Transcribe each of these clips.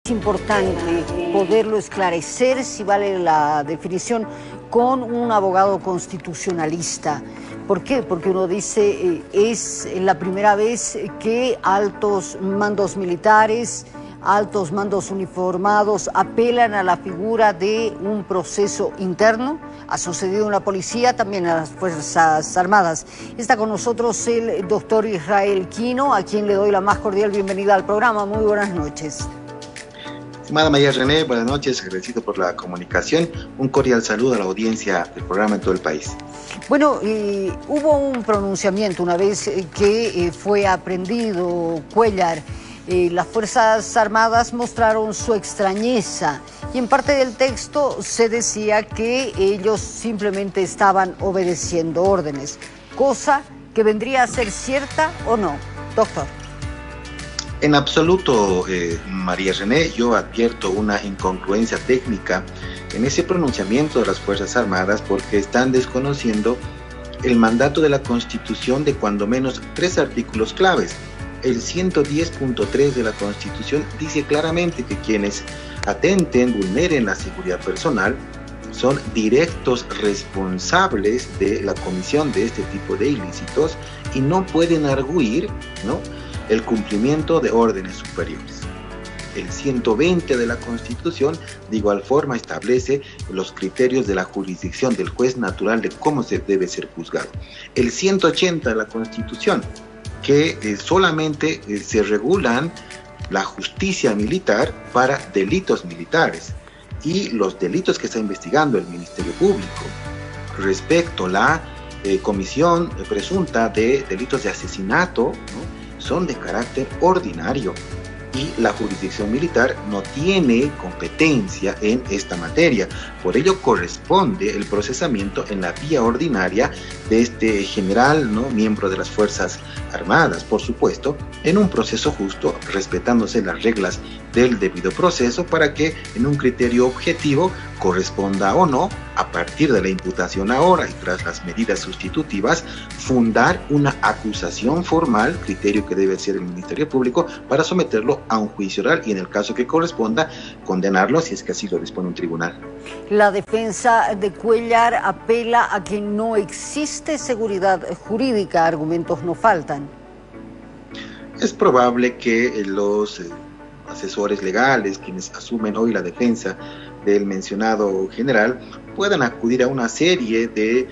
Es importante poderlo esclarecer, si vale la definición, con un abogado constitucionalista. ¿Por qué? Porque uno dice, es la primera vez que altos mandos militares, altos mandos uniformados apelan a la figura de un proceso interno. Ha sucedido en la policía, también en las Fuerzas Armadas. Está con nosotros el doctor Israel Quino, a quien le doy la más cordial bienvenida al programa. Muy buenas noches. Estimada María René, buenas noches, agradecido por la comunicación. Un cordial saludo a la audiencia del programa en todo el país. Bueno, hubo un pronunciamiento una vez que fue aprendido Cuéllar. Las Fuerzas Armadas mostraron su extrañeza y en parte del texto se decía que ellos simplemente estaban obedeciendo órdenes, cosa que vendría a ser cierta o no, doctor. En absoluto, María René, yo advierto una incongruencia técnica en ese pronunciamiento de las Fuerzas Armadas porque están desconociendo el mandato de la Constitución de cuando menos 3 artículos claves. El 110.3 de la Constitución dice claramente que quienes atenten, vulneren la seguridad personal, son directos responsables de la comisión de este tipo de ilícitos y no pueden arguir, ¿no?, el cumplimiento de órdenes superiores. El 120 de la Constitución de igual forma establece los criterios de la jurisdicción del juez natural de cómo se debe ser juzgado. El 180 de la Constitución, que solamente se regulan la justicia militar para delitos militares y los delitos que está investigando el Ministerio Público. Respecto a la comisión presunta de delitos de asesinato, ¿no?, son de carácter ordinario y la jurisdicción militar no tiene competencia en esta materia. Por ello corresponde el procesamiento en la vía ordinaria de este general, ¿no?, miembro de las Fuerzas Armadas, por supuesto, en un proceso justo, respetándose las reglas del debido proceso para que en un criterio objetivo corresponda o no, a partir de la imputación ahora y tras las medidas sustitutivas, fundar una acusación formal, criterio que debe ser el Ministerio Público, para someterlo a un juicio oral y en el caso que corresponda, condenarlo si es que así lo dispone un tribunal. La defensa de Cuéllar apela a que no existe seguridad jurídica, argumentos no faltan. Es probable que los asesores legales, quienes asumen hoy la defensa del mencionado general, puedan acudir a una serie de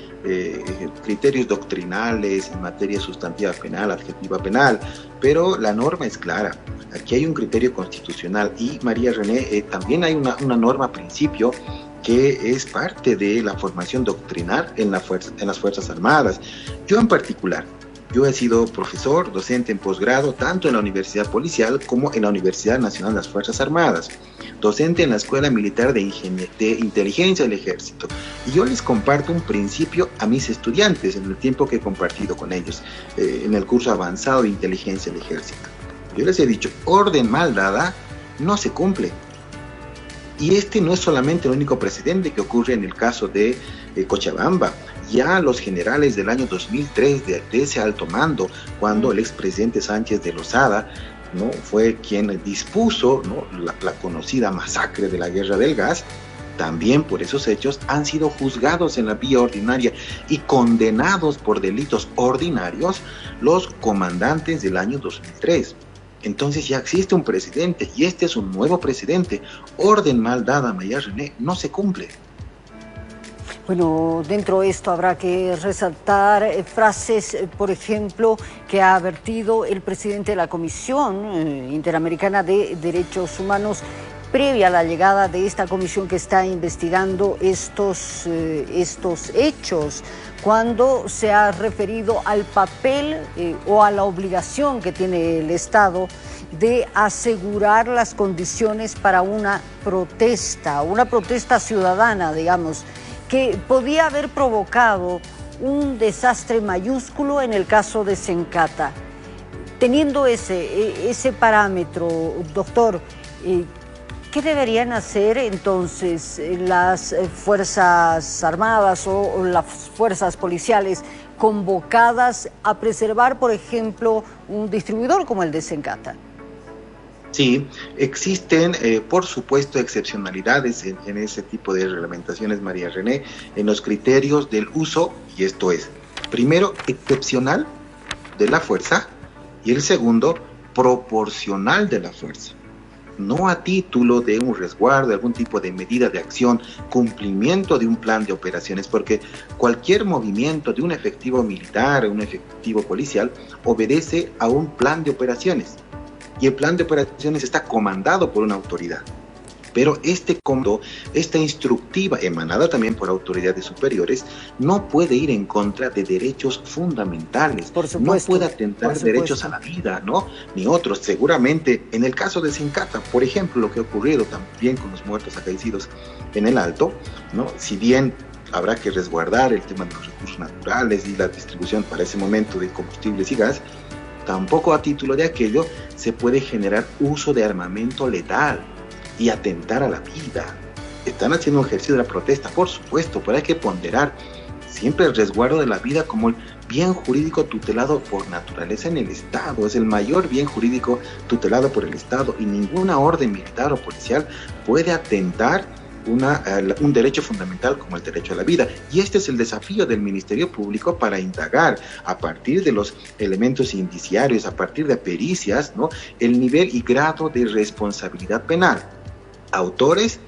criterios doctrinales en materia sustantiva penal, adjetiva penal, pero la norma es clara. Aquí hay un criterio constitucional y, María René, también hay una norma principio que es parte de la formación doctrinal en las Fuerzas Armadas. Yo en particular, yo he sido profesor, docente en posgrado, tanto en la Universidad Policial como en la Universidad Nacional de las Fuerzas Armadas, docente en la Escuela Militar de Inteligencia del Ejército. Y yo les comparto un principio a mis estudiantes en el tiempo que he compartido con ellos, en el curso avanzado de Inteligencia del Ejército. Yo les he dicho, orden mal dada no se cumple. Y este no es solamente el único precedente que ocurre en el caso de Cochabamba. Ya los generales del año 2003 de ese alto mando, cuando el expresidente Sánchez de Lozada, ¿no?, fue quien dispuso, ¿no?, la conocida masacre de la Guerra del Gas, también por esos hechos han sido juzgados en la vía ordinaria y condenados por delitos ordinarios los comandantes del año 2003. Entonces ya existe un precedente y este es un nuevo precedente. Orden mal dada, María René, no se cumple. Bueno, dentro de esto habrá que resaltar frases, por ejemplo, que ha vertido el presidente de la Comisión Interamericana de Derechos Humanos previa a la llegada de esta comisión que está investigando estos hechos, cuando se ha referido al papel o a la obligación que tiene el Estado de asegurar las condiciones para una protesta ciudadana, digamos, que podía haber provocado un desastre mayúsculo en el caso de Sencata. Teniendo ese parámetro, doctor, ¿qué deberían hacer entonces las Fuerzas Armadas o las fuerzas policiales convocadas a preservar, por ejemplo, un distribuidor como el de Sencata? Sí, existen, por supuesto, excepcionalidades en ese tipo de reglamentaciones, María René, en los criterios del uso, y esto es, primero, excepcional de la fuerza, y el segundo, proporcional de la fuerza. No a título de un resguardo, algún tipo de medida de acción, cumplimiento de un plan de operaciones, porque cualquier movimiento de un efectivo militar o un efectivo policial obedece a un plan de operaciones. Y el plan de operaciones está comandado por una autoridad. Pero este comando, esta instructiva emanada también por autoridades superiores, no puede ir en contra de derechos fundamentales. Por supuesto, no puede atentar derechos a la vida, ¿no? Ni otros. Seguramente, en el caso de Sincata, por ejemplo, lo que ha ocurrido también con los muertos acaecidos en el Alto, ¿no? Si bien habrá que resguardar el tema de los recursos naturales y la distribución para ese momento de combustibles y gas, tampoco a título de aquello se puede generar uso de armamento letal y atentar a la vida. Están haciendo un ejercicio de la protesta, por supuesto, pero hay que ponderar siempre el resguardo de la vida como el bien jurídico tutelado por naturaleza en el Estado. Es el mayor bien jurídico tutelado por el Estado y ninguna orden militar o policial puede atentar un derecho fundamental como el derecho a la vida. Y este es el desafío del Ministerio Público para indagar a partir de los elementos indiciarios, a partir de pericias, ¿no? El nivel y grado de responsabilidad penal. Autores,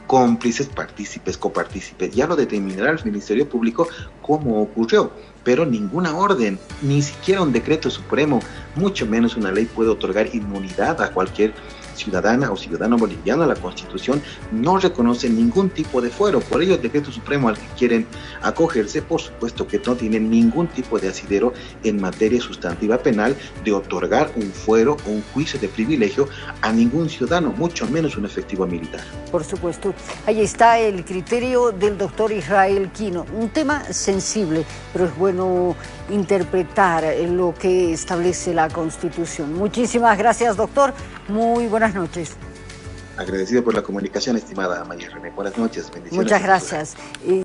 cómplices, partícipes, copartícipes. Ya lo determinará el Ministerio Público cómo ocurrió, pero ninguna orden, ni siquiera un decreto supremo, mucho menos una ley puede otorgar inmunidad a cualquier ciudadana o ciudadano boliviano. La Constitución no reconoce ningún tipo de fuero. Por ello el decreto supremo al que quieren acogerse, por supuesto que no tiene ningún tipo de asidero en materia sustantiva penal de otorgar un fuero o un juicio de privilegio a ningún ciudadano, mucho menos un efectivo militar. Por supuesto. Ahí está el criterio del doctor Israel Quino. Un tema sensible, pero es bueno interpretar lo que establece la Constitución. Muchísimas gracias, doctor. Muy buenas noches. Agradecido por la comunicación, estimada María René. Buenas noches, bendiciones. Muchas gracias.